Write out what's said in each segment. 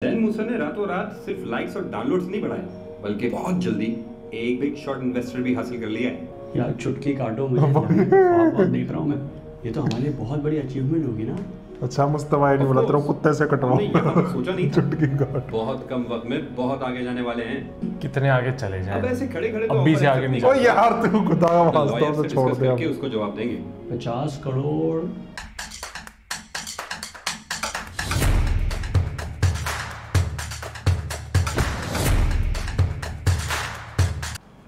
जैन मूसा ने रातों रात सिर्फ लाइक्स और डाउनलोड्स नहीं बढ़ाए, बल्कि बहुत जल्दी एक बिग शॉट इन्वेस्टर भी हासिल कर लिया है। यार चुटकी काटो, मुझे बहुत देख रहा हूँ मैं। ये तो हमारे लिए बहुत बड़ी अचीवमेंट होगी ना। अच्छा मुस्तफा नहीं बोला तेरा कुत्ते से कटवाओ। सोचा नहीं था। चुटकी काट। बहुत कम वक्त में बहुत आगे जाने वाले हैं। कितने आगे चले जाएं? अब ऐसे खड़े खड़े अब 20 से आगे नहीं ओ यार तू खुदा का वास्ता हो तो छोड़ दे अब। उसको जवाब देंगे 50 करोड़।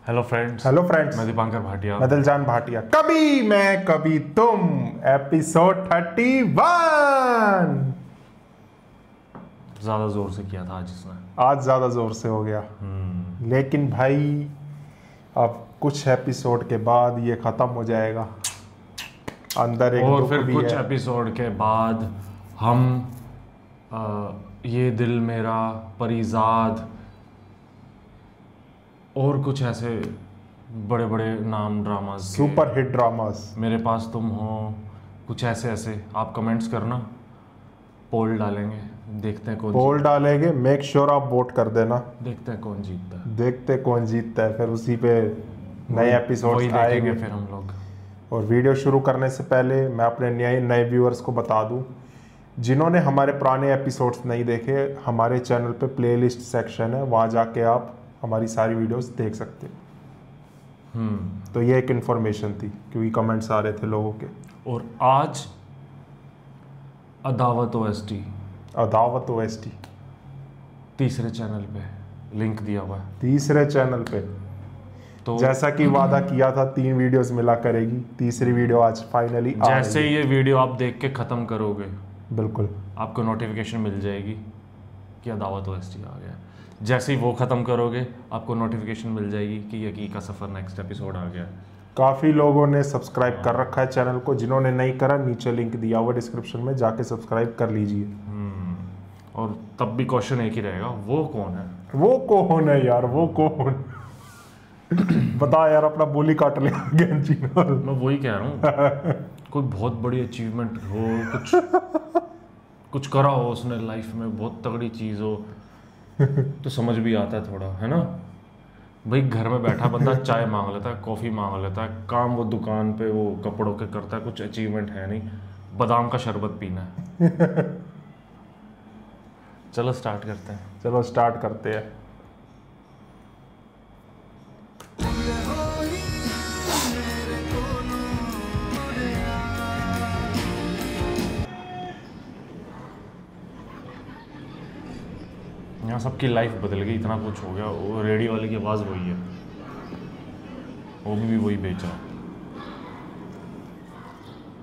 हेलो फ्रेंड्स, मैं दीपांकर भाटिया। मैं दिलजान भाटिया। कभी मैं कभी तुम, एपिसोड 31। ज्यादा जोर से किया था आज इसने। आज ज्यादा जोर से हो गया। लेकिन भाई अब कुछ एपिसोड के बाद ये खत्म हो जाएगा। अंदर एक और दुख फिर भी कुछ है। एपिसोड के बाद हम ये दिल मेरा, परिजाद और कुछ ऐसे बड़े बड़े नाम ड्रामास, सुपर हिट ड्रामास, मेरे पास तुम हो, कुछ ऐसे ऐसे। आप कमेंट्स करना, पोल डालेंगे, देखते हैं कौन पोल डालेंगे। मेक श्योर आप वोट कर देना, देखते हैं कौन जीतता है। देखते कौन जीतता है, फिर उसी पे नए एपिसोड वही आएंगे। देखेंगे फिर हम लोग। और वीडियो शुरू करने से पहले मैं अपने नए व्यूअर्स को बता दूं, जिन्होंने हमारे पुराने एपिसोड्स नहीं देखे, हमारे चैनल पे प्लेलिस्ट सेक्शन है, वहाँ जाके आप हमारी सारी वीडियोस देख सकते हो। तो ये एक इन्फॉर्मेशन थी क्योंकि कमेंट्स आ रहे थे लोगों के। और आज अदावत OST, अदावत OST तीसरे चैनल पे लिंक दिया हुआ है। तीसरे चैनल पे तो जैसा कि वादा किया था 3 वीडियोस मिला करेगी, तीसरी वीडियो आज फाइनली आ जैसे रही है। ये वीडियो आप देख के ख़त्म करोगे, बिल्कुल आपको नोटिफिकेशन मिल जाएगी कि अदावत OST आ गया। जैसे ही वो ख़त्म करोगे, आपको नोटिफिकेशन मिल जाएगी कि यकी का सफ़र नेक्स्ट एपिसोड आ गया। काफ़ी लोगों ने सब्सक्राइब कर रखा है चैनल को, जिन्होंने नहीं करा नीचे लिंक दिया हुआ डिस्क्रिप्शन में, जाके सब्सक्राइब कर लीजिए। और तब भी क्वेश्चन एक ही रहेगा, वो कौन है? वो कौन है यार, वो कौन? बता यार, अपना बोली काट ले गेंजी नाल। मैं वही कह रहा हूँ, कोई बहुत बड़ी अचीवमेंट हो, कुछ करा हो उसने लाइफ में, बहुत तगड़ी चीज़ हो तो समझ भी आता है थोड़ा, है ना भाई। घर में बैठा बंदा चाय मांग लेता है, कॉफ़ी मांग लेता है, काम वो दुकान पे वो कपड़ों के करता है, कुछ अचीवमेंट है नहीं, बादाम का शरबत पीना है। चलो स्टार्ट करते हैं। चलो स्टार्ट करते हैं। यहाँ सबकी लाइफ बदल गई, इतना कुछ हो गया। वो रेडियो वाले की आवाज़ वही है, वो भी वही बेच रहा है।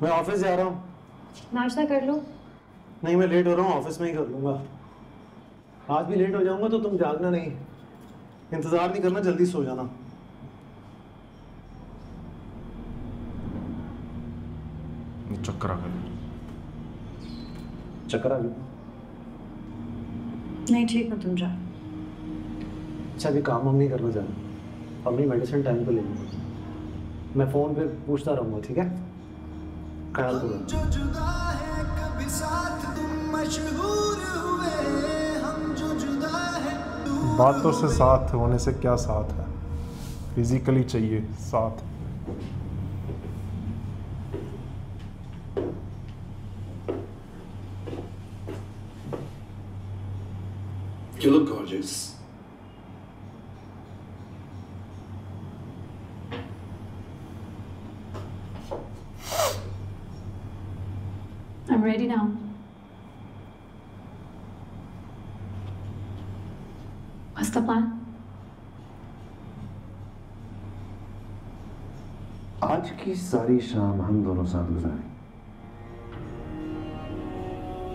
मैं ऑफिस जा रहा हूँ। नाश्ता कर लो। नहीं, मैं लेट हो रहा हूँ, ऑफिस में ही कर लूँगा। आज भी लेट हो जाऊंगा तो तुम जागना नहीं, इंतजार नहीं करना, जल्दी सो जाना। चक्कर आ गया। चक्कर आ गया? नहीं ठीक है, तुम जाओ। अच्छा अभी काम हम नहीं करना चाहता, अपनी मेडिसिन टाइम पे ले लूँगा। मैं फ़ोन पे पूछता रहूँगा, ठीक है? ख्याल करो। बातों से साथ होने से क्या साथ है, फिजिकली चाहिए साथ। You look gorgeous. I'm ready now. What's the plan? आज की सारी शाम हम दोनों साथ गुजारेंगे।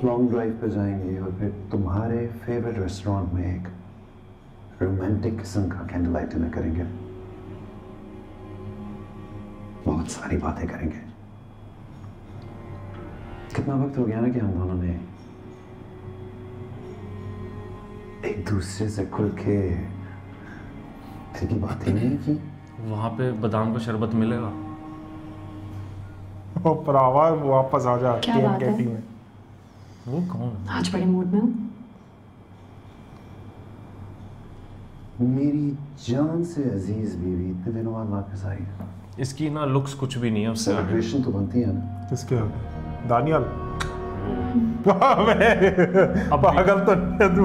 लॉन्ग ड्राइव पे जाएंगे और फिर तुम्हारे फेवरेट रेस्टोरेंट में एक रोमांटिक किस्म का कैंडल लाइट डिनर करेंगे। बहुत सारी बातें करेंगे। कितना वक्त हो गया ना कि हम दोनों ने एक दूसरे से खुल के दिल की बातें नहीं की। वहाँ पे बादाम का शरबत मिलेगा? ओ भरावा वापस आ जा क्या बात है? में। वो कौन? आज बड़े मूड में हूँ। मेरी जान से अजीज बीवी इतने दिनों बाद वापस आई है। इसकी ना लुक्स कुछ भी नहीं है उससे आगे। सेलिब्रेशन तो बनती है ना। किसके आगे? दानियल। अब पागल तो नहीं है तू।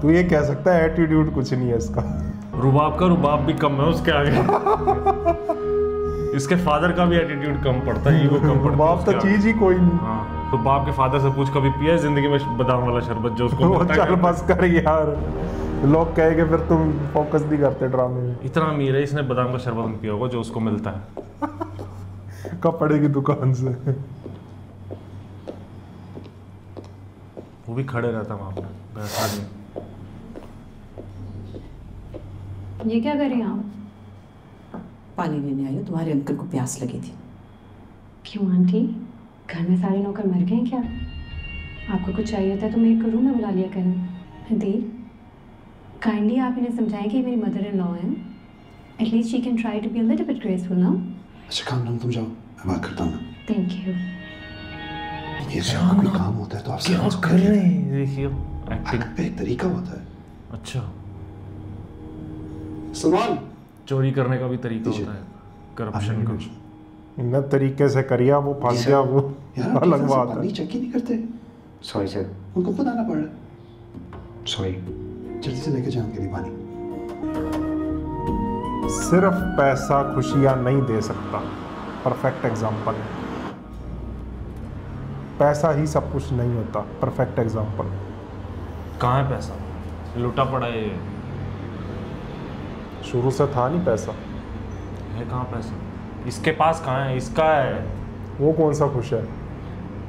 तू ये कह सकता है एटीट्यूड कुछ नहीं है इसका। रुबाब का रुबाब भी कम है उसके आगे। इसके फादर का भी एटीट्यूड कम पड़ता है, ईगो कम पड़ता है। रुबाब तो चीज ही कोई नहीं। हाँ, रुबाब के फादर से पूछ कभी पिया है जिंदगी में बादाम वाला शरबत जो उसको वो मिलता है? चल बस कर यार, लोग कहेंगे फिर तुम फोकस नहीं करते ड्रामे में। इतना अमीर है, इसने बादाम का शरबत नहीं पिया होगा जो उसको मिलता है कपड़े की दुकान से। वो भी खड़े रहता वहां पे, बैठा नहीं। ये क्या कर रही हैं आप? पानी लेने आई हूँ, तुम्हारे अंकल को प्यास लगी थी। क्यों आंटी, घर में सारे नौकर मर गए हैं क्या? आपको कुछ चाहिए होता है तो मेरे को रूम में बुला लिया करें। दी, काइंडली आप इन्हें समझाएं कि मेरी मदर इन लॉ है। At least she can try to be a little bit graceful ना। अच्छा काम नाम तुम जाओ, मैं बात करता हूँ। Thank you. ये जब कोई काम होता है तो आप क्या कर रहे हैं? देखिए एक्टिंग पे एक तरीका होता है। अच्छा, सलमान चोरी करने का भी तरीका दीजिए। होता है, करप्शन का। न तरीके से करिया वो फंस गया, वो यार अलग बात पानी है। चेक ही नहीं करते। सॉरी सर, उनको बताना पड़ रहा। सॉरी, जल्दी से लेके जाओ के लिए पानी। सिर्फ पैसा खुशियां नहीं दे सकता, परफेक्ट एग्जाम्पल है। पैसा ही सब कुछ नहीं होता, परफेक्ट एग्जाम्पल। कहाँ है पैसा? लुटा पड़ा है ये। शुरू से था नहीं पैसा। है कहाँ पैसा? इसके पास कहाँ है? इसका है। वो कौन सा खुश है?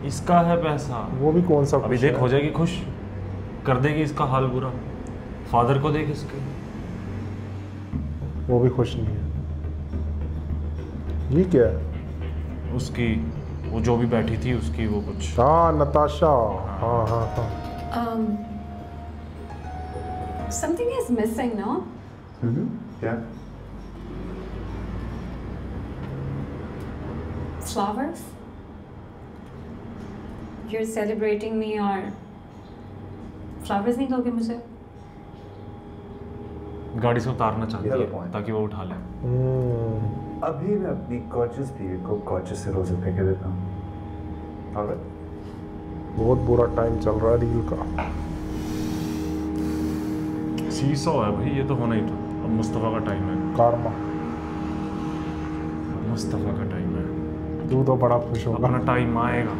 इसका है पैसा। वो भी कौन सा अभी खुश देख है? हो जाएगी खुश, कर देगी इसका हाल बुरा। फादर को देख इसके, वो भी खुश नहीं है। ये क्या है? उसकी वो जो भी बैठी थी उसकी वो कुछ। हाँ नताशा। हाँ हाँ हाँ। Something is missing, no? क्या? Flowers? You're celebrating me और flowers नहीं दोगे मुझे? गाड़ी से उतारना चाहती Yeah, है point. ताकि वो उठा ले। अभी मैं अपनी गॉर्जियस बीवी को गॉर्जियस से रोज़े फेंके देता हूँ। Alright? बहुत बुरा टाइम चल रहा है रील का। सीसॉ है भाई, ये तो होना ही था। अब मुस्तफ़ा का टाइम है। कारमा। मुस्तफ़ा का टाइम है। तू तो बड़ा खुश होगा, अपना टाइम आएगा।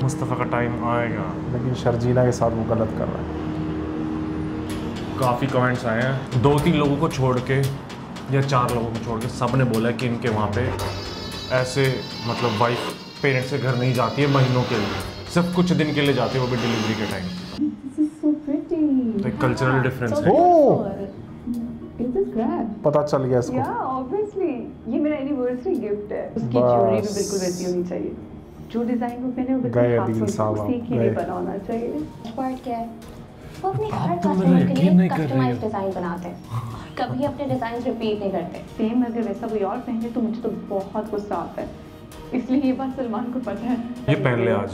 मुस्तफ़ा का टाइम आएगा। लेकिन शर्जीना के साथ वो गलत कर रहा है। काफ़ी कमेंट्स आए हैं, 2-3 लोगों को छोड़ के या 4 लोगों को छोड़ के सब ने बोला है कि इनके वहाँ पे ऐसे मतलब वाइफ पेरेंट्स के घर नहीं जाती है महीनों के लिए, सिर्फ कुछ दिन के लिए जाती है, वो भी डिलीवरी के time. This is so pretty. तो एक कल्चरल डिफरेंस है। ओह, Is this grab? पता चल गया इसको। Yeah, obviously. ये मेरा एनिवर्सरी गिफ्ट है। उसकी ज्वेलरी भी बिल्कुल वैसी होनी चाहिए। जो डिजाइन वो पहने वो गए बिल्कुल दिल खास साहब, हो, उसी की गए। नहीं बना होना चाहिए। पार्ट क्या है? वो अपने आप हर तो मेरा कस्टमर के यकीन नहीं लिए कर रही कस्टमाइज हो। डिजाइन बनाते हैं, कभी अपने डिजाइन रिपीट नहीं करते। सेम अगर वैसा कोई और पहने तो मुझे तो बहुत गुस्सा आता है। इसलिए ये बात सलमान को पता है। ये पहन ले आज,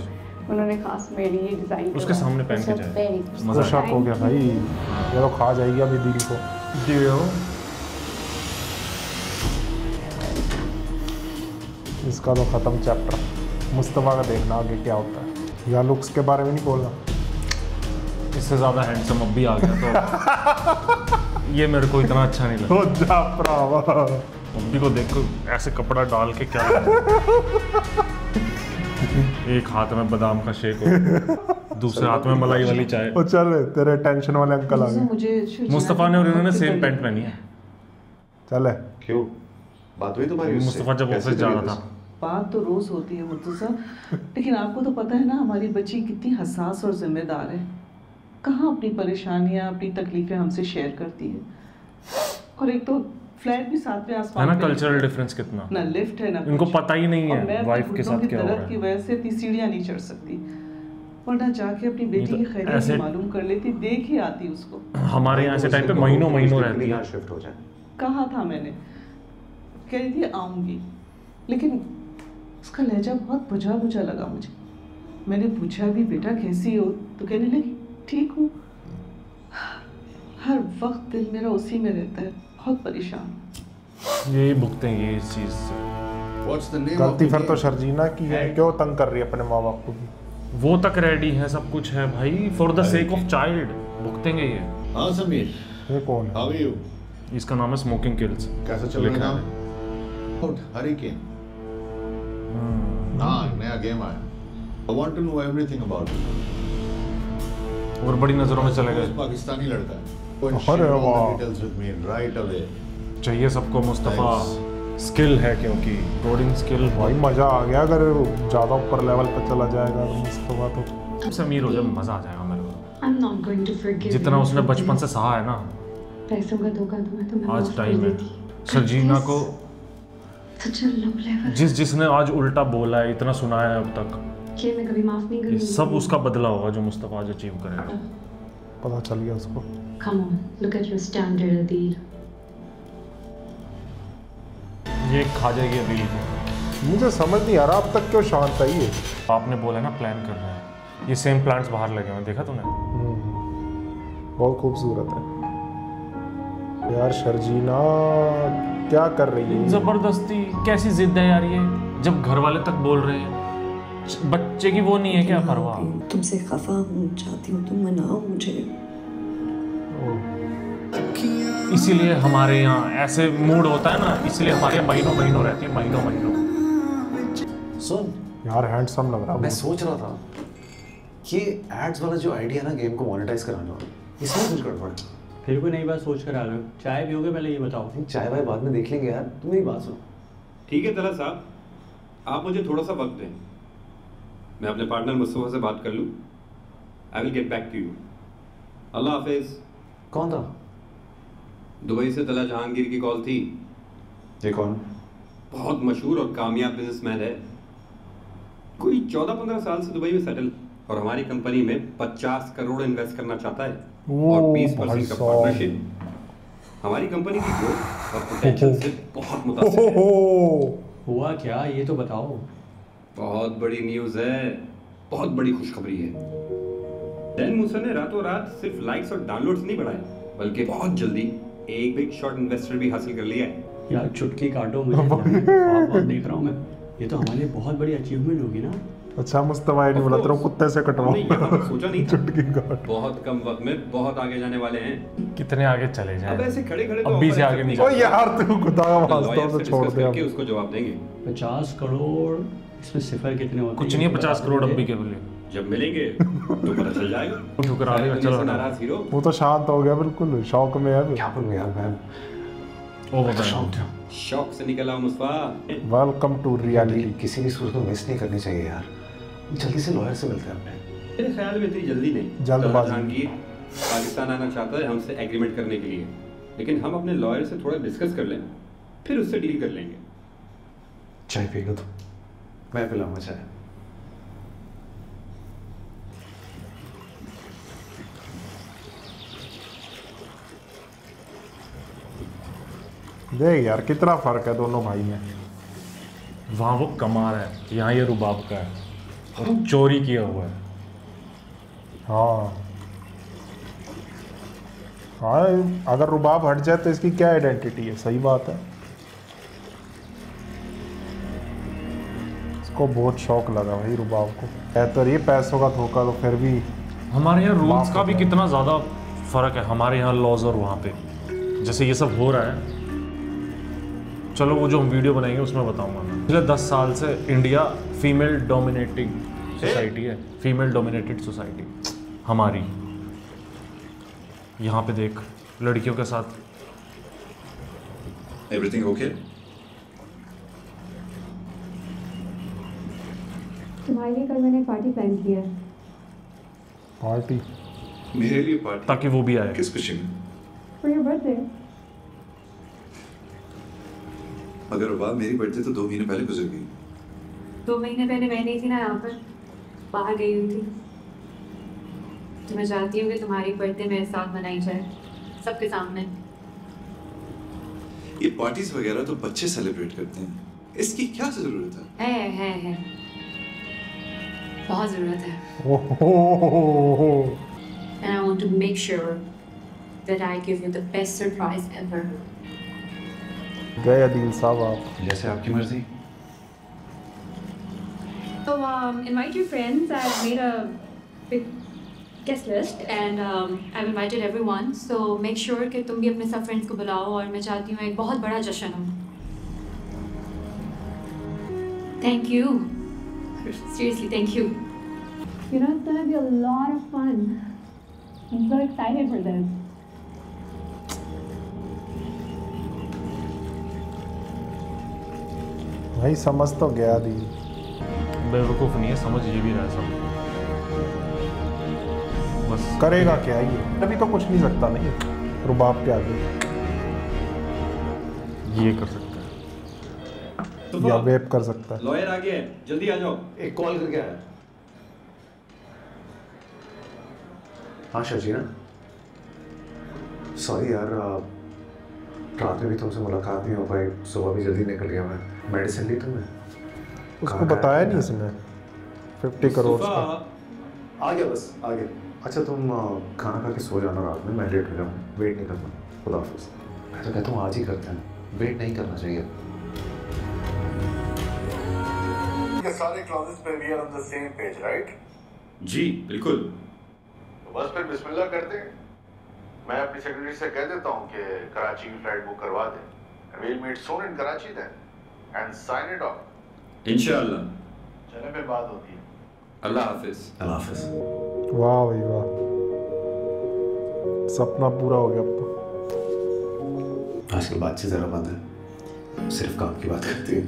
उन्होंने खास मेरी ये डिजाइन उसके सामने पहन के जाए। वेरी तो मजा शक हो गया भाई, ये तो खा जाएगी अभी दिल को। इसका तो खत्म चैप्टर। मुस्तफ़ा का देखना आगे क्या होता है। या लुक्स के बारे में नहीं बोलना। इससे ज़्यादा हैंडसम अब भी आ गया तो ये मेरे को इतना अच्छा नहीं लगा। हो जा भरावा। मम्मी को देख कर ऐसे कपड़ा डाल के क्या एक हाथ में बादाम का शेक हो, दूसरे हाथ में मलाई वाली चाय। ओ चल तेरे टेंशन वाले अंकल आ गए। मुझे मुस्तफ़ा ने और इन्होंने सेम पैंट पहनी है। चल क्यों? बात हुई तुम्हारी उससे? मुस्तफ़ा जब कैसे ऑफिस जा चली रहा था, बात तो रोज होती है मुर्तज़ा, लेकिन आपको तो पता है ना हमारी बच्ची कितनी हसास और जिम्मेदार है। कहाँ अपनी परेशानियाँ अपनी तकलीफें हमसे शेयर करती है। और एक तो फ्लैट भी साथ में है आसमान ना पे कल्चरल डिफरेंस कितना। ना लिफ्ट है ना इनको कुछ। पता ही नहीं और मैं है अपने वाइफ के घुटनों साथ की क्या हो दर्द रहा की है। वजह से इतनी सीढ़ियाँ नहीं चढ़ सकती, वरना जाके अपनी बेटी की खैरियत ऐसे- भी मालूम कर लेती, देख ही आती उसको। हमारे यहाँ ऐसे टाइम पे महीनों महीनों रहती है। शिफ्ट हो जाए। कहा था मैंने, कह रही थी आऊंगी, लेकिन उसका लहजा बहुत बुझा बुझा लगा मुझे। मैंने पूछा भी बेटा कैसी हो, तो कहने लगी ठीक हूँ। हर वक्त दिल मेरा उसी में रहता है, बहुत परेशान। यही भुगतेंगे इस चीज से। गलती फिर तो शर्जीना की है, क्यों तंग कर रही है अपने माँ बाप को भी। वो तक रेडी है, सब कुछ है भाई, for the sake of child भुगतेंगे ये। हाँ समीर, ये कौन है? How are you? इसका नाम है स्मोकिंग किल्स। कैसा चल रहा है? हरिकेन। हाँ, नया गेम आया। I want to know everything about it. और बड़ी नजरों में चले गए। पाकिस्तानी लड़का है। अरे वाह। Details with me right away. चाहिए सबको मुस्तफा, स्किल है क्योंकि कोडिंग स्किल। भाई मजा आ गया, अगर ज्यादा ऊपर लेवल पे चला जाएगा मुस्तफा तो। समीर हो जब मजा आ जाएगा मेरे को। I'm not going to forgive जितना you. उसने बचपन से सहा है ना, पैसों का धोखा दूंगा तो मैं आज माफ कर टाइम है। देती। शर्जीना को Such a low level. जिसने आज उल्टा बोला है, इतना सुनाया है अब तक, ये मैं कभी माफ नहीं ये करूंगी। सब उसका बदला होगा जो मुस्तफा आज अचीव करेगा। पता चल गया उसको। Come on, look at your standard, Adil. ये खा जाएगी अभी को। मुझे समझ नहीं आ रहा अब तक क्यों शांत है ये। आपने बोला ना प्लान कर रहे हैं, ये सेम प्लांट्स बाहर लगे हुए, देखा तूने? बहुत खूबसूरत है यार। शर्जीना क्या कर रही है? जबरदस्ती कैसी जिद है यार ये, जब घर वाले तक बोल रहे हैं। बच्चे की वो नहीं है क्या परवाह? तुमसे खफा हूँ, चाहती हूँ तुम मनाओ मुझे। इसीलिए हमारे यहाँ ऐसे मूड होता है ना, इसलिए हमारे यहाँ महीनों महीनों रहती है, महीनों महीनों। सुन यार हैंडसम लग रहा है। मैं सोच रहा था ये एड्स वाला जो आइडिया ना गेम को मोनेटाइज कराने वाला, इसमें कुछ गड़बड़। फिर कोई नई बात सोच कर आ रहे हो। चाय पियोगे पहले ये बताओ। चाय वाय बाद में देख लेंगे यार, तुम मेरी बात सुनो। ठीक है तला साहब, आप मुझे थोड़ा सा वक्त दें, मैं अपने पार्टनर मुस्तफा से बात कर लूँ। I will get back to you. अल्लाह हाफिज। कौन था? दुबई से तला जहांगीर की कॉल थी। ये कौन? बहुत मशहूर और कामयाब बिजनेसमैन है, कोई 14-15 साल से दुबई में सेटल, और हमारी कंपनी में 50 करोड़ इन्वेस्ट करना चाहता है और 20% का पार्टनरशिप। हमारी कंपनी की ग्रोथ और पोटेंशियल से बहुत मुतासिर है। हुआ क्या ये तो बताओ। बहुत बड़ी न्यूज़ है, बहुत बड़ी खुशखबरी है। डैन मूसा ने रातों रात सिर्फ लाइक्स और डाउनलोड्स नहीं बढ़ाए, बल्कि बहुत जल्दी एक बिग शॉट इन्वेस्टर भी हासिल कर लिया है। यार चुटकी काटो मुझे, बहुत देख रहा हूँ मैं। ये तो हमारे लिए बहुत बड़ी अचीवमेंट होगी ना। अच्छा मुस्तफा ने बोला तेरे कुत्ते से कटवाओ। सोचा नहीं था। चुटकी काट। बहुत कम वक्त में बहुत आगे जाने वाले हैं। कितने आगे चले जाएं? अब ऐसे खड़े-खड़े अब भी से आगे नहीं। ओ यार तू खुदा का वास्ता तो छोड़ दे अब। उसको जवाब देंगे। 50 करोड़, इसमें सिफर कितने होते हैं? कुछ नहीं है 50 करोड़ अब भी के बोले। जब मिलेंगे तो पता चल जाएगा। ठुकरा देगा, चलो नाराज हीरो। वो तो शांत हो गया बिल्कुल, शौक में है। क्या बोलूं यार मैं। ओ बताओ। शौक से निकला मुस्तफा। Welcome to reality. किसी भी सूरत में मिस नहीं करनी चाहिए यार। जल्दी से लॉयर से मिलते हैं अपने। मेरे ख्याल में इतनी जल्दी नहीं। जल्दबाजी। जहांगीर पाकिस्तान आना चाहता है हमसे एग्रीमेंट करने के लिए, लेकिन हम अपने लॉयर से थोड़ा डिस्कस कर लें, फिर उससे डील कर लेंगे। चाय पिएगा तो? मैं पिलाऊंगा चाय। देख यार कितना फर्क है दोनों भाई में। वहाँ वो कमा रहा है, यहाँ ये रुबाब का है और चोरी किया हुआ है। हाँ हाँ, अगर रुबाब हट जाए तो इसकी क्या आइडेंटिटी है? सही बात है। इसको बहुत शौक लगा भाई रुबाब को। है तो ये पैसों का धोखा, तो फिर भी हमारे यहाँ रूल्स का भी कितना ज़्यादा फर्क है, हमारे यहाँ लॉज और वहाँ पे। जैसे ये सब हो रहा है, चलो वो जो हम वीडियो बनाएंगे उसमें बताऊंगा मैं। पिछले 10 साल से इंडिया फीमेल डोमिनेटिंग सोसाइटी है, फीमेल डोमिनेटेड सोसाइटी हमारी। यहाँ पे देख लड़कियों के साथ। Everything okay? तुम्हारे लिए कल मैंने पार्टी प्लान किया है। पार्टी? मेरे लिए पार्टी? ताकि वो भी आए। किस खुशी में? For your birthday. अगर बात मेरी बर्थडे तो 2 महीने पहले गुजर गई। 2 महीने पहले मैं नहीं थी ना यहाँ पर, बाहर गई हुई थी। तो मैं चाहती हूँ कि तुम्हारी बर्थडे मेरे साथ मनाई जाए, सबके सामने। ये पार्टीज वगैरह तो बच्चे सेलिब्रेट करते हैं, इसकी क्या जरूरत है? है। बहुत ज़रूरत है। ओहो, And I want to make sure that I give you the best surprise ever. गए अदील साहब आप। जैसे आपकी मर्जी। So invite your friends. I've made a big guest list and I've invited everyone. So make sure कि तुम भी अपने सब friends को बुलाओ और मैं चाहती हूँ एक बहुत बड़ा जश्न हो। Thank you. Seriously, thank you. You know, it's gonna be a lot of fun. I'm so excited for this. भाई समझ तो गया अदील। बेवकूफ़ नहीं है, समझ ये भी रहा है सब। बस करेगा क्या ये? अभी तो कुछ नहीं सकता नहीं, रुबाब के आगे ये कर सकता है या वेप कर सकता है। लॉयर आ गया है, जल्दी आ जाओ। एक कॉल करके आया। हाँ शर्जीना, सॉरी यार, रात में भी तुमसे मुलाकात नहीं हो पाई, सुबह भी जल्दी निकल गया मैं। मेडिसिन ली तुमने? उसको बताया नहीं इसने 50 करोड़ का। आ गया बस, आ गया। अच्छा तुम खाना खा के सो जाना रात में, मैं लेट हो जाऊँ, वेट नहीं करना। खुदा हाफिज़। मैं तो कहता हूँ आज ही करते हैं, वेट नहीं करना चाहिए। के सारे क्लॉजेस पे we are on the same page, right? जी बिल्कुल। तो बस फिर बिस्मिल्लाह करते हैं। मैं अपनी सेक्रेटरी से कह देता हूँ कि कराची की फ्लाइट बुक करवा दें। We'll meet soon in Karachi then and sign it off. इंशाअल्लाह। चले फिर बात होती है। अल्लाह हाफिज। अल्लाह हाफिज। वाह भाई वाह, सपना पूरा हो गया अब तो। आजकल बातचीत ज़रा बंद है, सिर्फ काम की बात करती है।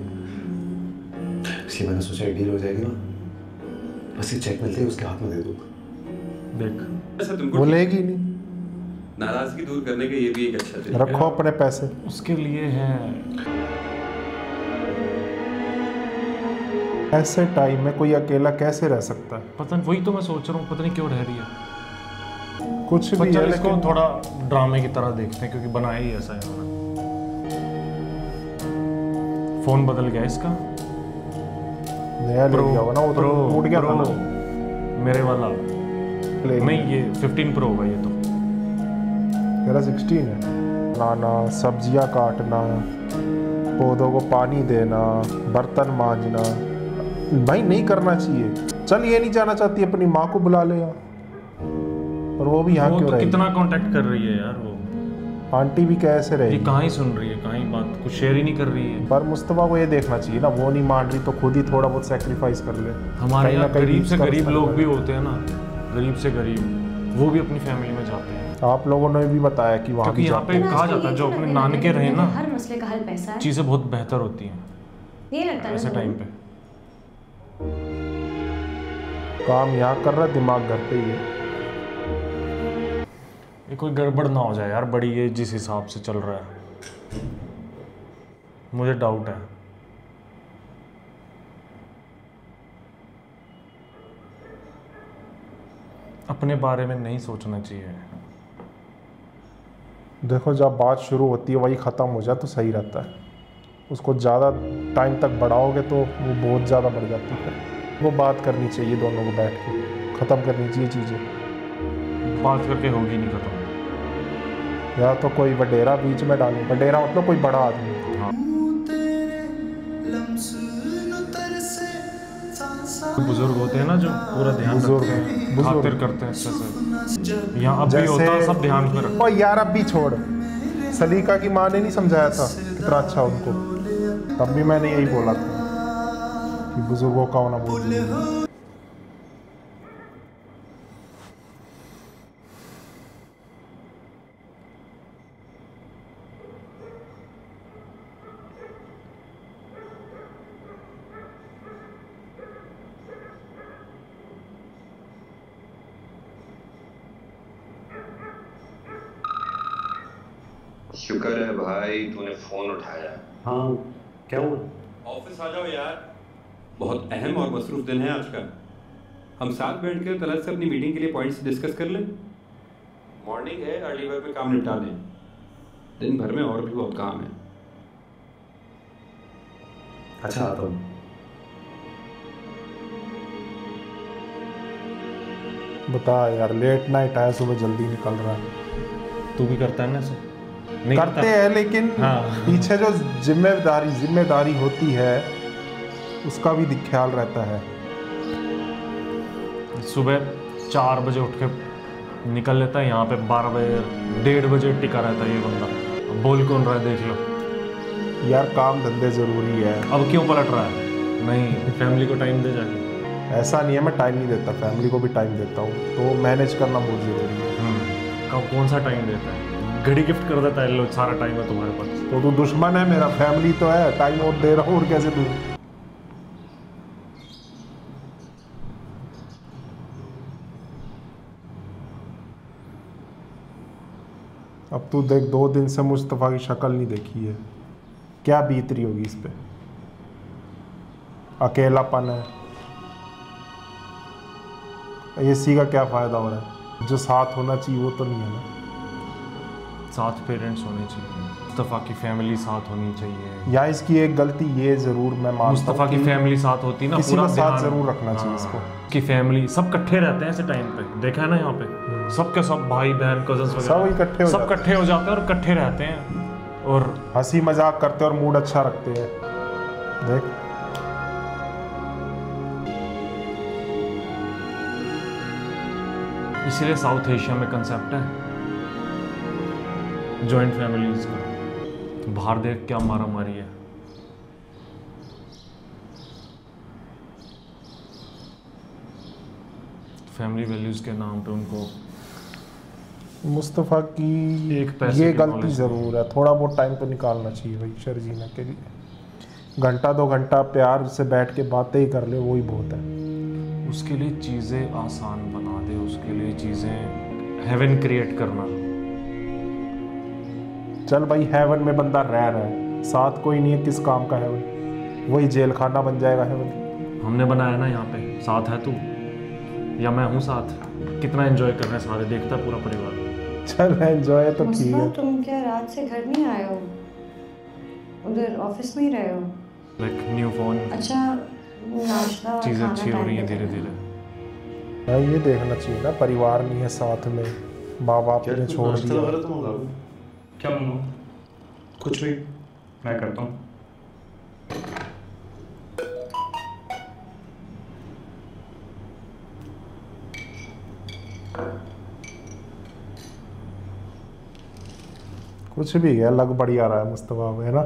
इसलिए मैंने सोचा एक डील हो जाएगी ना, बस ये चेक मिलते ही उसके हाथ में दे दूँगा। देख ऐसा तुमको बोलेगी नहीं, नाराजगी दूर करने का ये भी एक अच्छा तरीका रखो अपने पैसे। उसके लिए है। ऐसे टाइम में कोई अकेला कैसे रह सकता है? पता नहीं, वही तो मैं सोच रहा हूँ, पता नहीं क्यों रह रही है। कुछ भी चल है इसको लेकिन थोड़ा ड्रामे की तरह देखते हैं, क्योंकि बनाया ही ऐसा है इन्होंने। फोन बदल गया इसका, नया ले लिया होगा ना, वो तो टूट गया था ना। मेरे वाला नहीं, ये 15 प्रो होगा ये तो। मेरा 16 है। लाना, सब्जियां काटना, पौधों को पानी देना, बर्तन मांजना, भाई नहीं करना चाहिए। चल ये नहीं जाना चाहती, अपनी माँ को बुला ले यार। और वो भी यहाँ वो क्यों तो रहेगी? कितना कांटेक्ट कर रही है यार वो। आंटी भी कैसे ये रहेगी? कहाँ ही सुन रही है, कहाँ ही बात कुछ शेयर ही नहीं कर रही है। पर मुस्तफा को ये देखना चाहिए ना, वो नहीं मान रही तो खुद ही थोड़ा बहुत सेक्रीफाइस कर ले। हमारे कहीं ना यहाँ कहीं गरीब से कर गरीब सकता लोग है। भी होते हैं ना, गरीब से गरीब, वो भी अपनी फैमिली में जाते हैं। आप लोगों ने भी बताया कि वहाँ क्योंकि भी यहाँ पे कहा जाता है जो अपने नानके रहे ना, हर मसले का हल पैसा है। चीज़ें बहुत बेहतर होती हैं ये लगता है ऐसे ना टाइम पे। काम यहाँ कर रहा है, दिमाग घर पे ही है। ये कोई गड़बड़ ना हो जाए यार, बड़ी ये जिस हिसाब से चल रहा है, मुझे डाउट है। अपने बारे में नहीं सोचना चाहिए। देखो जब बात शुरू होती है वही ख़त्म हो जाए तो सही रहता है। उसको ज़्यादा टाइम तक बढ़ाओगे तो वो बहुत ज़्यादा बढ़ जाती है। वो बात करनी चाहिए दोनों को बैठ के, ख़त्म करनी चाहिए चीज़ें। बात करके होगी नहीं खत्म। या तो कोई वडेरा बीच में डालो, वडेरा मतलब कोई बड़ा आदमी। हाँ। बुजुर्ग होते हैं ना जो पूरा ध्यान रखते हैं, खातिर करते हैं अच्छे से। यहाँ अब भी होता है, सब ध्यान पे रखो। ओ यार अब भी छोड़, सलीका की माँ ने नहीं समझाया था कितना अच्छा उनको, तब भी मैंने यही बोला था कि बुजुर्गों का होना बहुत जरूरी है। शुक्र है भाई तूने फोन उठाया। हाँ क्या हुआ? ऑफिस आ जाओ यार, बहुत अहम और मसरूफ दिन है आज का। हम साथ बैठ कर तलत से अपनी मीटिंग के लिए पॉइंट्स डिस्कस कर लें। मॉर्निंग है, अर्ली वर्क में काम निपटा दें, दिन भर में और भी बहुत काम है। अच्छा आता हूँ। बता यार, लेट नाइट है, सुबह जल्दी निकल रहा है। तू भी करता है ना ऐसे? नहीं करते हैं, लेकिन हाँ। पीछे जो जिम्मेदारी होती है उसका भी ख्याल रहता है। सुबह 4 बजे उठ के निकल लेता है, यहाँ पे 12 बजे 1:30 बजे टिका रहता है ये बंदा। अब बोल कौन रहा है देख लो यार, काम धंधे ज़रूरी है। अब क्यों पलट रहा है? नहीं, फैमिली को टाइम दे जाके। ऐसा नहीं है मैं टाइम नहीं देता, फैमिली को भी टाइम देता हूँ, तो मैनेज करना बहुत ज़रूरी है। कब कौन सा टाइम देता है? घड़ी गिफ्ट कर देता है, लो सारा टाइम है तुम्हारे पास। तो तू दुश्मन है मेरा, फैमिली तो है, टाइम और दे रहा हूँ और कैसे दूँ? अब तू देख, 2 दिन से मुस्तफ़ा की शक्ल नहीं देखी है, क्या बीत रही होगी इस पे। अकेलापन है, एसी का क्या फ़ायदा हो रहा है? जो साथ होना चाहिए वो तो नहीं है ना। साथ पेरेंट्स होने चाहिए, मुस्तफ़ा की फैमिली साथ होनी चाहिए। या इसकी एक गलती ये ज़रूर मैं मानता हूँ, मुस्तफ़ा की फैमिली साथ होती ना, किसी पूरा को साथ ध्यान ज़रूर रखना चाहिए इसको। कि फैमिली सब इकट्ठे रहते हैं ऐसे टाइम पे, देखा है ना यहाँ पे सब के सब भाई बहन कजन्स वगैरह सब इकट्ठे हो जाते हैं और इकट्ठे रहते हैं और हंसी मजाक करते हैं और मूड अच्छा रखते हैं। देख इसीलिए साउथ एशिया में कंसेप्ट है जॉइंट फैमिलीज का। बाहर देख क्या मारा मारी है। फैमिली वैल्यूज के नाम पे उनको मुस्तफ़ा की ये गलती ज़रूर है, थोड़ा बहुत टाइम तो निकालना चाहिए भाई शर्जीना के लिए। घंटा 2 घंटा प्यार से बैठ के बातें ही कर ले, वो ही बहुत है। उसके लिए चीज़ें आसान बना दे, उसके लिए चीज़ें हेवन क्रिएट करना। चल भाई, हेवन में बंदा रह रहा है, साथ कोई नहीं है, किस काम का हेवन? वही जेल खाना बन जाएगा हेवन। हमने बनाया ना यहाँ पे, साथ है तू या मैं हूँ साथ? कितना एंजॉय कर रहे हैं सारे, देखता है पूरा परिवार। चल एंजॉय तो ठीक है। तुम क्या रात से घर नहीं आए हो? उधर ऑफिस में ही रहे हो? Like new phone. अच्छा, नाश्ता और चीज़ें खाना अच्छी हो टाइम रही हैं पे धीरे करना। धीरे। भाई ये देखना चाहिए ना, परिवार नहीं है साथ में, माँ बाप ने छोड़ दिया। क्या मंगाऊं? कुछ भी मैं करता हूँ। कुछ भी है, लग बढ़िया रहा है मुस्तफ़ा में, है ना?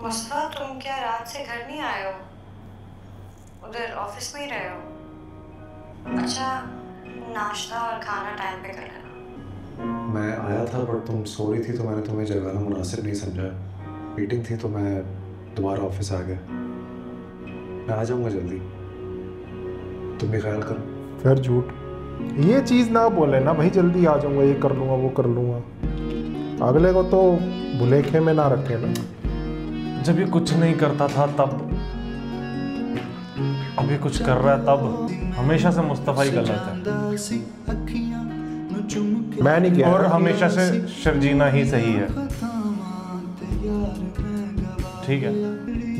मुस्तफ़ा, तुम क्या रात से घर नहीं आए हो? उधर ऑफिस में ही रहे हो? अच्छा, नाश्ता और खाना टाइम पे कर लेना। मैं आया था पर तुम सो रही थी तो मैंने तुम्हें जगाना मुनासिब नहीं समझा। मीटिंग थी तो मैं दोबारा ऑफिस आ गया। मैं आ जाऊंगा जल्दी, तुम भी ख्याल करो। फिर झूठ, ये चीज़ ना बोले ना भाई, जल्दी आ जाऊंगा, ये कर लूँगा वो कर लूँगा, अगले को तो भुलेखे में ना रखे ना। जब ये कुछ नहीं करता था तब, अभी कुछ कर रहा है तब। हमेशा से मुस्तफ़ा ही गलत है, मैं नहीं कह और रहा। हमेशा से शर्जीना ही सही है, ठीक है?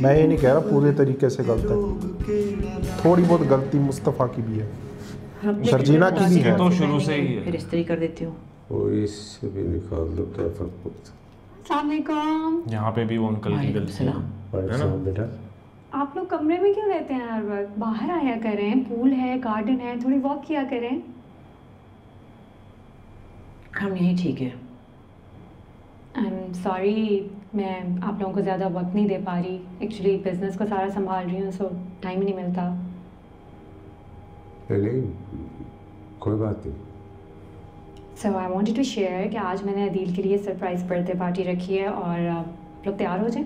मैं ये नहीं कह रहा पूरे तरीके से गलत है, थोड़ी बहुत गलती मुस्तफ़ा की भी है, शर्जीना की भी है। तो शुरू से ही है। फिर इस्त्री कर देती हूँ। कोई से भी निकाल दो, क्या फर्क पड़ता? यहाँ पे भी वो अंकल की गलती है ना? बेटा, आप लोग कमरे में क्यों रहते हैं हर वक्त? बाहर आया करें, पूल है, गार्डन है, थोड़ी वॉक किया करें। हम यही ठीक है। आई एम सॉरी, मैं आप लोगों को ज़्यादा वक्त नहीं दे पा रही। एक्चुअली बिजनेस को सारा संभाल रही हूँ, सो टाइम ही नहीं मिलता। नहीं कोई बात नहीं। सो आई वांटेड टू शेयर कि आज मैंने अदील के लिए सरप्राइज बर्थडे पार्टी रखी है और आप लोग तैयार हो जाएं।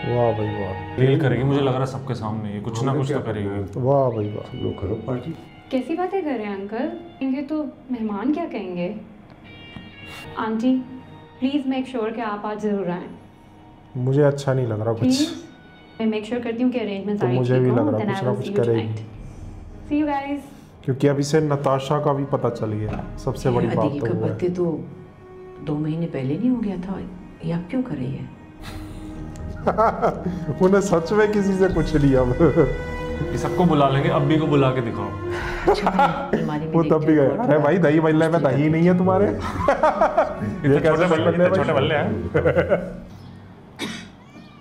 वाह भाई वाह, डील करेगी, मुझे लग रहा है सबके सामने ये कुछ ना कुछ तो करेगी। वाह भाई वाह, लोग करो पार्टी। कैसी बातें कर रहे हैं अंकल? कहेंगे तो मेहमान क्या कहेंगे? आंटी प्लीज़ मेक श्योर कि आप आज ज़रूर आएँ। मुझे अच्छा नहीं लग रहा कुछ। मैं मेक श्योर करती हूँ कि अरेंजमेंट्स तो सारी मुझे भी ठीक लग हों, रहा then कुछ I ना will कुछ see you करेगी, tonight. See you guys. क्योंकि अभी से नताशा का भी पता चल गया, सबसे बड़ी बात अदील तो का वो है। बर्थडे तो 2 महीने पहले नहीं हो गया था, ये आप क्यों कर रही है? उन्हें सच में किसी से कुछ नहीं अब। ये सबको बुला लेंगे, अब्बी को बुला के दिखाओ। वो तब भी गए, अरे भाई दही बल्ले में दही नहीं है तुम्हारे। ये कैसे छोटे बल्ले हैं।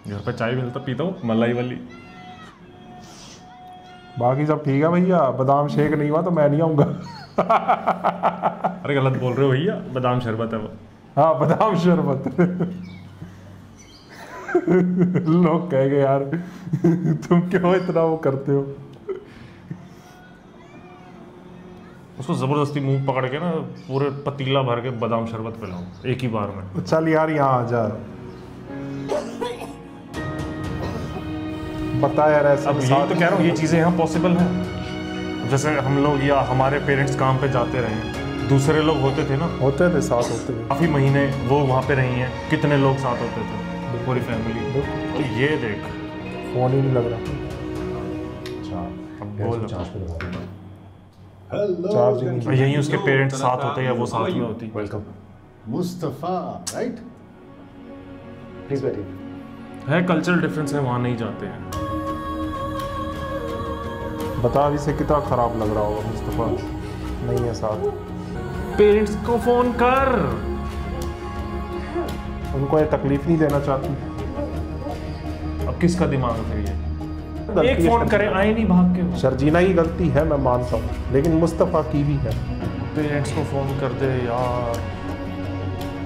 घर पे चाय मिलता पीता हूँ मलाई वाली। बाकी सब ठीक है भैया, बादाम शेक नहीं हुआ तो मैं नहीं आऊंगा। अरे गलत बोल रहे हो भैया, बादाम शरबत है वो। हाँ बादाम शरबत। लोग कहेंगे यार तुम क्यों इतना वो करते हो। उसको जबरदस्ती मुंह पकड़ के ना पूरे पतीला भर के बादाम शरबत पिलाओ एक ही बार में। चल यार यहाँ आ जा, बता यार ऐसा। अब यही तो कह रहा हूँ, ये चीज़ें यहाँ पॉसिबल हैं। जैसे हम लोग या हमारे पेरेंट्स काम पे जाते रहे, दूसरे लोग होते थे ना, होते थे साथ होते थे काफ़ी महीने वो वहाँ पे रही हैं, कितने लोग साथ होते थे, पूरी फैमिली। तो ये देख फोन ही नहीं लग रहा। हेलो, यहीं उसके पेरेंट्स साथ होते या वो साथ में होती। Welcome Mustafa, right? प्लीज बैठिए। है कल्चरल डिफरेंस है, वहाँ नहीं जाते हैं। बता अभी से कितना खराब लग रहा होगा मुस्तफा नहीं है साथ। पेरेंट्स को फोन कर, उनको ये तकलीफ नहीं देना चाहती। अब किसका दिमाग है फिर ये? एक फोन करे आए नहीं भाग के। शर्जीना की गलती है मैं मानता हूँ, लेकिन मुस्तफा की भी है। पेरेंट्स को फोन कर दे यार,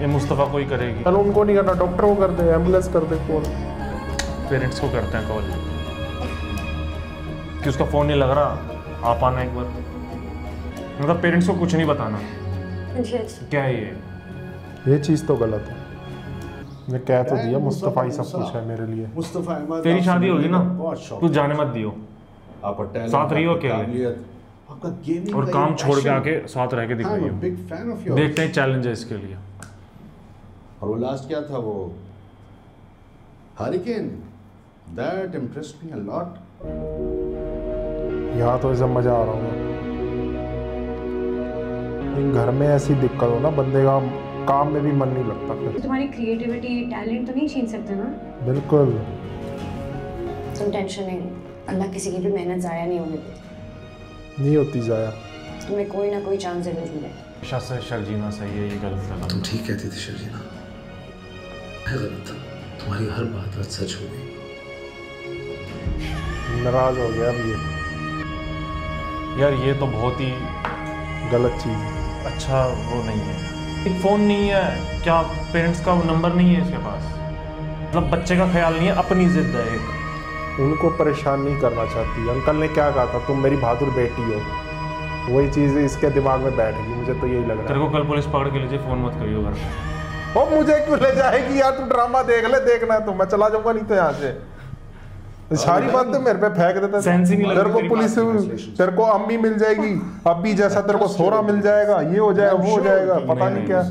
ये मुस्तफा को ही करेगी। चलो उनको नहीं करना, डॉक्टर को कर दे, एम्बुलेंस कर दे कॉल। पेरेंट्स को करते हैं कॉल कि उसका फ़ोन नहीं लग रहा, आप आना एक बार। मतलब पेरेंट्स को कुछ नहीं बताना। क्या है ये चीज़ तो गलत है। मैं कह तो दिया मुस्तफा ही सब कुछ है मेरे लिए। मुस्तफा, तेरी शादी होगी ना, तू जाने मत दियो, साथ रहियो अकेले, आपका गेमिंग और काम छोड़ के आके साथ रह के दिखाइए। Big fan of yours. देखते हैं चैलेंज है इसके लिए। और वो लास्ट क्या था, वो hurricane, that impressed me a lot. यहाँ तो ऐसा मजा आ रहा होगा, घर में ऐसी दिक्कत हो ना बंदे का काम में भी मन नहीं लगता फिर। तुम्हारी क्रिएटिविटी टैलेंट तो नहीं छीन सकते ना। बिल्कुल। तुम टेंशन नहीं, अल्लाह किसी की भी मेहनत ज़ाया नहीं होने देती। नहीं होती ज़ाया, तुम्हें कोई ना कोई चांस जरूर मिलेगा। शायद शर्जीना सही है, ये गलत लगा। तुम ठीक कहती थी शर्जीना, मैं गलत था, तुम्हारी हर बात आज सच हो गई। नाराज हो गया अब ये। यार ये तो बहुत ही गलत चीज़, अच्छा वो नहीं है। एक फ़ोन नहीं है क्या, पेरेंट्स का नंबर नहीं है इसके पास, मतलब बच्चे का ख्याल नहीं है, अपनी जिद है एक। उनको परेशान नहीं करना चाहती। अंकल ने क्या कहा था, तुम मेरी बहादुर बेटी हो, वही चीज़ इसके दिमाग में बैठ गई। मुझे तो यही लग रहा है। तेरे को कल पुलिस पकड़ के ले जाए, फ़ोन मत करियो घर पे। ओ मुझे क्यों ले जाएगी यार, तू ड्रामा देख ले, देखना है तो मैं चला जाऊंगा, नहीं तो यहाँ से सारी बात तो मेरे पे फेंक देता है। तेरे को पुलिस, तेरे को अम्मी मिल जाएगी, अब्बी जैसा तेरे को सोरा मिल जाएगा, ये हो जाएगा वो हो जाएगा, पता नहीं क्या।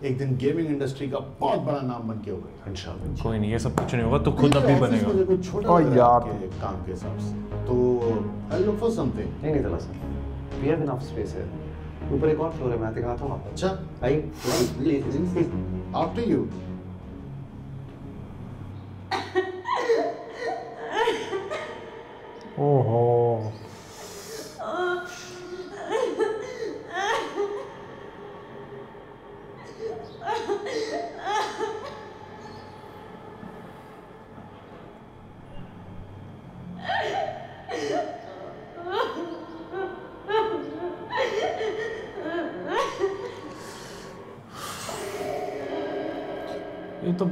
एक दिन गेमिंग इंडस्ट्री का बहुत बड़ा नाम बन के होगा इंशाल्लाह। कोई नहीं, ये सब कुछ नहीं होगा, तो खुद अभी बनेगा। कुछ छोटा यार काम के हिसाब से तो आई लुक फॉर समथिंग। नहीं तला sir, we have enough space है। ऊपर एक और फ्लोर है, मैं दिखाता हूँ आपको। अच्छा आई आफ्टर यू। ओहो ये तो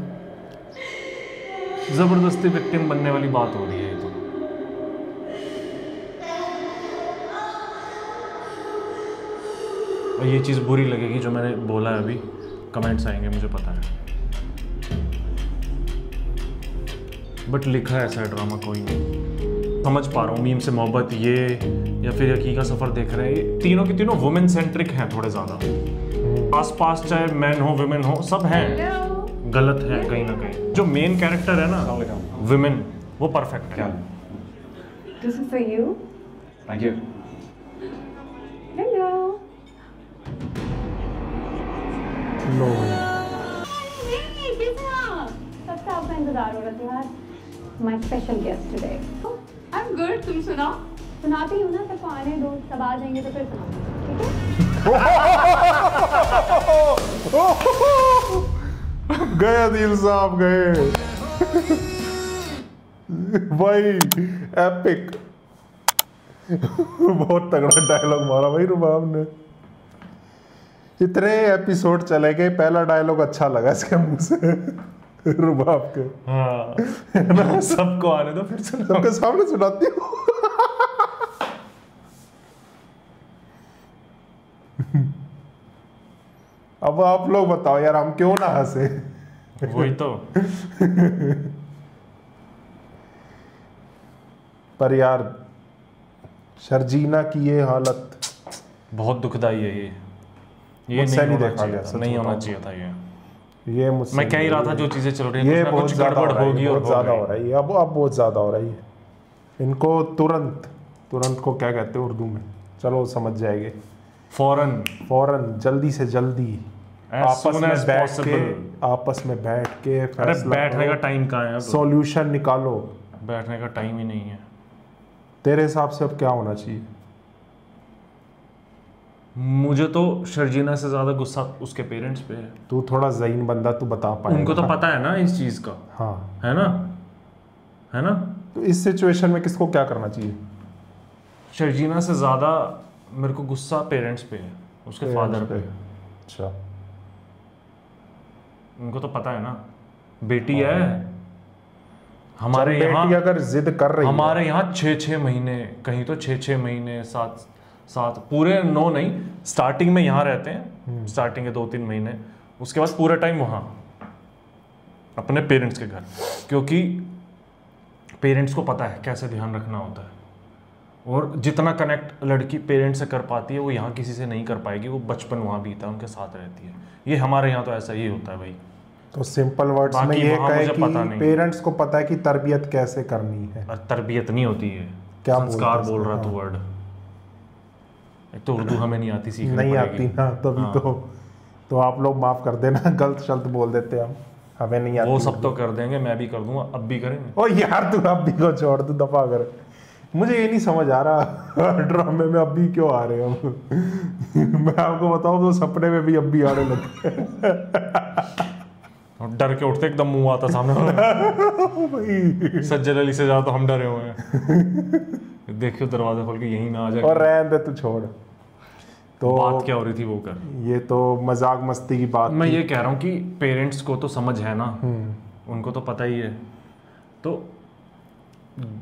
जबरदस्ती विक्टिम बनने वाली बात हो रही है। ये तो और ये चीज़ बुरी लगेगी जो मैंने बोला है अभी, कमेंट्स आएंगे मुझे पता है, बट लिखा है ऐसा ड्रामा कोई नहीं। समझ पा रहा हूँ, मीम से मोहब्बत ये या फिर यकी का सफ़र देख रहे हैं, तीनों की तीनों वुमेन सेंट्रिक हैं थोड़े ज़्यादा। आस पास चाहे मैन हो वुमेन हो सब हैं, गलत है कहीं ना कहीं। जो मेन कैरेक्टर है ना वुमेन, वो परफेक्ट है। This is for you. Thank you. Hello. लो सबसे आपका इंतजार हो रहा था यार। My special guest today. I am good, तुम सुनाओ। सुनाती हूँ ना, सबको आने दो, सब आ जाएंगे तो फिर सुनाऊंगी, ठीक है? गए अदील साहब गए। भाई एपिक, बहुत तगड़ा डायलॉग मारा भाई रुबाब ने। इतने एपिसोड चले गए, पहला डायलॉग अच्छा लगा इसके मुंह से रुबाब के। हाँ सबको आने दो फिर सबके सामने सुनाती हूँ। अब आप लोग बताओ यार, हम क्यों ना हंसे? वही तो। पर यार शर्जीना की ये हालत बहुत दुखदाई है। ये मुझसे नहीं होना देखा चाहिए गया, था, सच नहीं होना बताऊं। चाहिए था ये मुझसे मैं कह ही रहा था जो चीजें चल रही हैं ये कुछ ना बहुत कुछ ज्यादा गड़बड़ होगी और बहुत ज्यादा हो रही है। अब बहुत ज्यादा हो रही है। इनको तुरंत को क्या कहते हैं उर्दू में? चलो समझ जाएंगे। फौरन जल्दी से जल्दी आपस में बैठ के अरे बैठने का टाइम कहाँ है? सॉल्यूशन निकालो। बैठने का टाइम ही नहीं है। तेरे हिसाब से अब क्या होना चाहिए? मुझे तो शर्जीना से ज्यादा गुस्सा उसके पेरेंट्स पे है। तू थोड़ा ज़हीन बंदा, तू बता पाएगा। उनको तो पता है ना इस चीज का। हाँ है ना? तो इस सिचुएशन में किसको क्या करना चाहिए? शर्जीना से ज्यादा मेरे को गुस्सा पेरेंट्स पे है, उसके फादर पे। अच्छा, उनको तो पता है ना, बेटी है हमारे यहाँ। बेटी अगर जिद कर रही हमारे यहाँ 6-6 महीने, कहीं तो 6-6 महीने, 7 पूरे 9 नहीं, स्टार्टिंग में यहाँ रहते हैं, स्टार्टिंग के 2-3 महीने, उसके बाद पूरा टाइम वहाँ अपने पेरेंट्स के घर, क्योंकि पेरेंट्स को पता है कैसे ध्यान रखना होता है। और जितना कनेक्ट लड़की पेरेंट्स से कर पाती है वो यहाँ किसी से नहीं कर पाएगी। वो बचपन वहाँ बीता, उनके साथ रहती है। ये हमारे यहाँ तो ऐसा ही होता है भाई। तो सिंपल वर्ड्स में ये कहे कि पेरेंट्स को पता है कि तरबियत कैसे करनी है। तरबियत नहीं होती है, क्या संस्कार बोल रहा तू वर्ड। एक तो उर्दू हमें नहीं आती, सीखनी नहीं आती ना, तभी तो आप लोग माफ कर देना, गलत शब्द बोल देते हम, हमें नहीं आती। वो सब तो कर देंगे, मैं भी कर दूंगा, अब भी करेंगे। ओ यार तू अब भी को छोड़, तू दफा कर। मुझे ये नहीं समझ आ रहा ड्रामे में अब भी क्यों आ रहे हो। मैं आपको बताऊं तो सपने में भी अब भी आने लगे। डर के उठते एकदम मुंह आता सामने। सज्जद अली से ज्यादा तो हम डरे हुए हैं। देखियो दरवाजा खोल के यहीं ना आ जाए। और रहने दे तू, छोड़। तो बात क्या हो रही थी वो कर। ये तो मजाक मस्ती की बात। मैं ये कह रहा हूँ कि पेरेंट्स को तो समझ है ना, उनको तो पता ही है। तो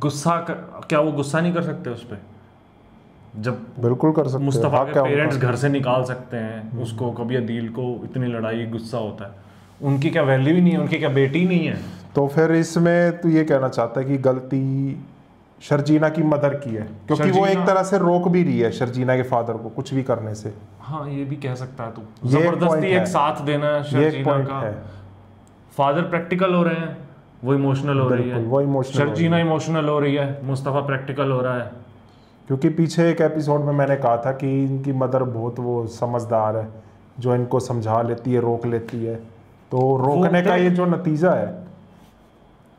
गुस्सा क्या वो गुस्सा नहीं कर सकते उस पर? जब बिल्कुल कर सकते हैं। मुस्तफा के पेरेंट्स घर से निकाल सकते हैं उसको, कभी अदील को इतनी लड़ाई गुस्सा होता है, उनकी क्या वैल्यू ही नहीं है, उनकी क्या बेटी नहीं है? तो फिर इसमें तू ये कहना चाहता है कि गलती शर्जीना की मदर की है, क्योंकि वो एक तरह से रोक भी रही है शर्जीना के फादर को कुछ भी करने से। हाँ ये भी कह सकता है तू। जबरदस्ती एक साथ देना शर्जीना का। फादर प्रैक्टिकल हो रहे हैं, वो इमोशनल हो रही है। शर्जीना इमोशनल हो रही है, मुस्तफा प्रैक्टिकल हो रहा है। क्योंकि पीछे एक एपिसोड में मैंने कहा था कि इनकी मदर बहुत वो समझदार है, जो इनको समझा लेती है, रोक लेती है। तो रोकने का ये जो नतीजा है,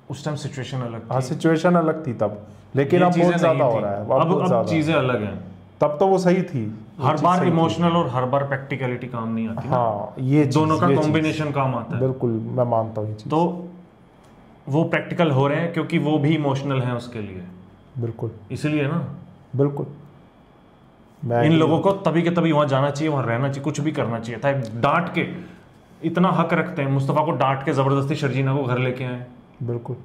उस टाइम सिचुएशन अलग थी। हाँ सिचुएशन अलग थी तब, लेकिन अब बहुत ज्यादा हो रहा है। अब चीजें अलग हैं। तब तो वो सही थी। हर बार इमोशनल और हर बार प्रैक्टिकलिटी काम नहीं आती। हाँ ये दोनों का कॉम्बिनेशन काम आता है। बिल्कुल मैं मानता हूँ। तो वो प्रैक्टिकल हो रहे हैं क्योंकि वो भी इमोशनल हैं उसके लिए। बिल्कुल इसीलिए ना। बिल्कुल इन लोगों को तभी के तभी वहां जाना चाहिए, वहां रहना चाहिए, कुछ भी करना चाहिए था। डांट के इतना हक रखते हैं, मुस्तफा को डांट के जबरदस्ती शर्जीना को घर लेके आए। बिल्कुल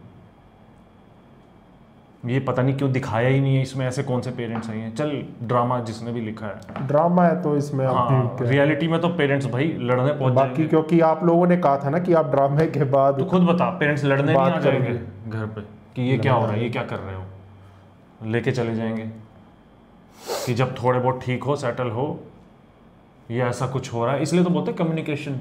ये पता नहीं क्यों दिखाया ही नहीं है इसमें, ऐसे कौन से पेरेंट्स हैं। चल ड्रामा जिसने भी लिखा है, ड्रामा है तो इसमें हाँ, रियलिटी में तो पेरेंट्स भाई लड़ने पहुंच बाकी, क्योंकि आप लोगों ने कहा था ना कि आप ड्रामे के बाद तो खुद बता, पेरेंट्स लड़ने नहीं आ जाएंगे घर पे कि ये क्या हो रहा है, ये क्या कर रहे हो, लेके चले जाएंगे कि जब थोड़े बहुत ठीक हो, सेटल हो, ये ऐसा कुछ हो रहा है। इसलिए तो बोलते कम्युनिकेशन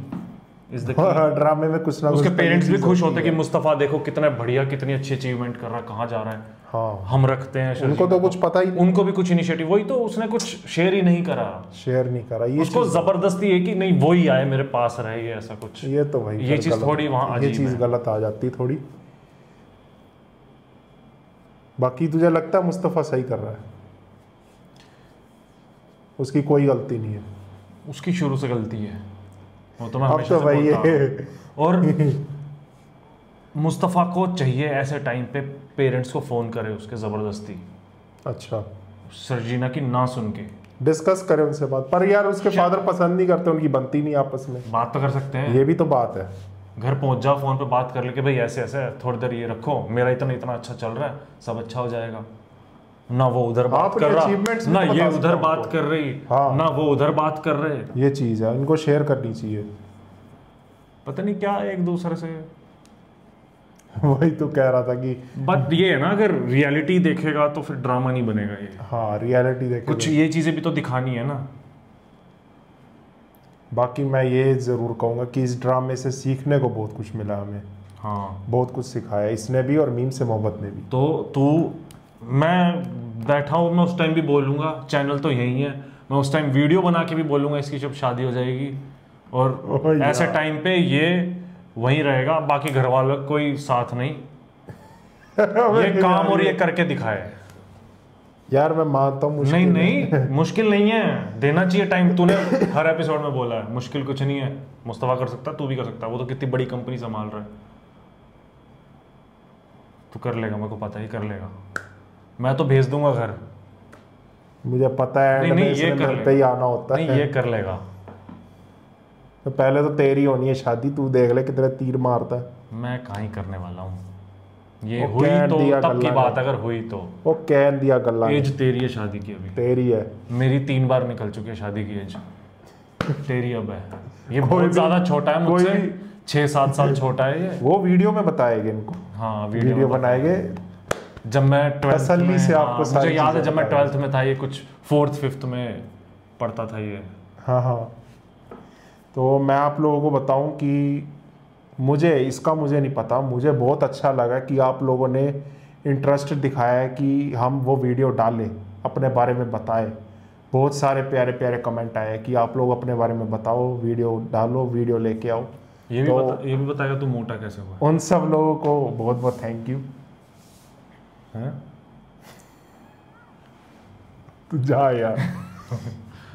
इज द की। ड्रामे में कुछ ना उसके पेरेंट्स भी खुश होते कि मुस्तफा देखो कितना बढ़िया, कितनी अच्छी अचीवमेंट कर रहा है, कहाँ जा रहा है। हाँ हम रखते हैं। उनको तो कुछ पता ही नहीं, उनको भी कुछ इनिशिएटिव, वही तो उसने कुछ शेयर ही नहीं करा। शेयर नहीं करा, ये उसको जबरदस्ती है कि नहीं वही आए मेरे पास रहे, ये ऐसा कुछ। ये तो भाई ये चीज थोड़ी वहां ये चीज गलत आ जाती थोड़ी। बाकी तुझे लगता है मुस्तफ़ा सही कर रहा है? उसकी कोई गलती नहीं है। उसकी शुरू से गलती है, वो तो मैं अब हमेशा तो से भाई बोलता ये हूं। और मुस्तफ़ा को चाहिए ऐसे टाइम पे पेरेंट्स को फ़ोन करे उसके ज़बरदस्ती। अच्छा, सर्जीना की ना सुन के डिस्कस करें उनसे बात, पर यार उसके फादर पसंद नहीं करते, उनकी बनती नहीं आपस में। बात तो कर सकते हैं, ये भी तो बात है। घर पहुंच जाओ, फ़ोन पे बात कर ले कि भाई ऐसे ऐसे थोड़ी देर ये रखो, मेरा इतना इतना अच्छा चल रहा है, सब अच्छा हो जाएगा। ना वो उधर बात कर रहा, ना ये उधर बात कर रही, ना वो उधर बात कर रहे। ये चीज़ है, इनको शेयर करनी चाहिए। पता नहीं क्या एक दूसरे से वही तो कह रहा था कि बट ये है ना, अगर रियलिटी देखेगा तो फिर ड्रामा नहीं बनेगा ये। हाँ, रियलिटी देखेगा, कुछ ये चीज़ें भी तो दिखानी है ना। बाकी मैं ये ज़रूर कहूँगा कि इस ड्रामे से सीखने को बहुत कुछ मिला हमें। हाँ, बहुत कुछ सिखाया इसने भी और मीम से मोहब्बत ने भी। तो तू, मैं बैठा हूँ, मैं उस टाइम भी बोलूँगा, चैनल तो यही है, मैं उस टाइम वीडियो बना के भी बोलूँगा इसकी जब शादी हो जाएगी, और ऐसे टाइम पे ये वहीं रहेगा, बाकी घर वालों का कोई साथ नहीं। ये काम और ये करके दिखाए यार। मैं मानता हूँ नहीं नहीं मुश्किल नहीं है, देना चाहिए टाइम। तूने हर एपिसोड में बोला है मुश्किल कुछ नहीं है, मुस्तफा कर सकता, तू भी कर सकता। वो तो कितनी बड़ी कंपनी संभाल रहा है, तू कर लेगा, मेरे को पता ही कर लेगा। मैं तो भेज दूंगा घर, मुझे पता है। नहीं ये कर पे ही आना होता है, नहीं ये कर लेगा। तो पहले तो तेरी होनी है शादी, तू देख ले कितने तीर मारता है। मैं कहाँ ही करने वाला हूँ, ये हुई तो तब की बात, अगर हुई तो वो कह दिया गल्ला। एज तेरी है शादी की, अभी तेरी है, मेरी 3 बार निकल चुकी है शादी की एज, तेरी अब है। ये बहुत ज्यादा छोटा है मुझसे, 6-7 साल छोटा है ये। वो वीडियो में बताएंगे इनको। हाँ, वीडियो बनाएंगे जब मैं 12th में, से आपको मुझे याद है जब मैं 12th में था, ये कुछ 4th-5th में पढ़ता था ये। हाँ हाँ, तो मैं आप लोगों को बताऊं कि मुझे नहीं पता, मुझे बहुत अच्छा लगा कि आप लोगों ने इंटरेस्ट दिखाया है कि हम वो वीडियो डालें, अपने बारे में बताएं। बहुत सारे प्यारे प्यारे कमेंट आए कि आप लोग अपने बारे में बताओ, वीडियो डालो, वीडियो लेके आओ। ये भी बताएगा तू मोटा कैसे हुआ। उन सब लोगों को बहुत बहुत थैंक यू। तू जा यार।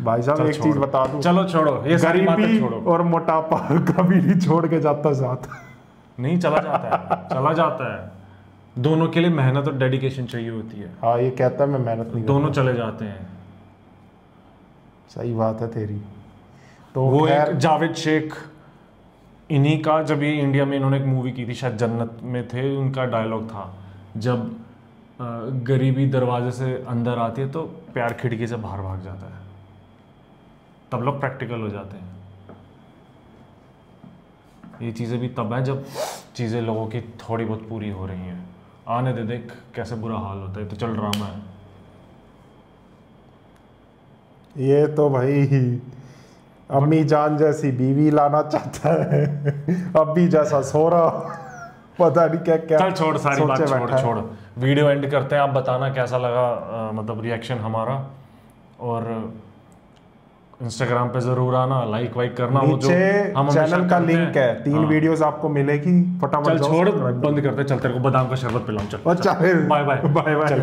भाई साहब एक चीज बता दूं, चलो छोड़ो ये सारी बातें, छोड़ो। और मोटापा कभी नहीं छोड़ के जाता साथ। नहीं, चला जाता है, चला जाता है। दोनों के लिए मेहनत और डेडिकेशन चाहिए होती है। हाँ, ये कहता है मैं मेहनत नहीं, दोनों चले जाते हैं। सही बात है तेरी। तो वो एक जावेद शेख, इन्हीं का, जब ये इंडिया में इन्होंने एक मूवी की थी, शायद जन्नत में थे, उनका डायलॉग था, जब गरीबी दरवाजे से अंदर आती है तो प्यार खिड़की से बाहर भाग जाता है, तब लोग प्रैक्टिकल हो जाते हैं। ये चीज़ें भी तब है जब चीज़ें लोगों की थोड़ी बहुत पूरी हो रही हैं। आने दे, देख कैसे बुरा हाल होता है, तो चल ड्रामा है ये। तो भाई अम्मी जान जैसी बीवी लाना चाहता है, अब्बी जैसा सोरा, पता नहीं क्या क्या। चल छोड़, सारी बात छोड़, वीडियो एंड करते हैं। आप बताना कैसा लगा, मतलब रिएक्शन हमारा, और इंस्टाग्राम पे जरूर आना, लाइक वाइक करना। वो जो हम चैनल का लिंक है, 3 वीडियोस आपको मिलेगी, फटाफट चल छोड़, बंद करते, चल तेरे को बादाम का शरबत पिलाऊं, चल बाय बाय।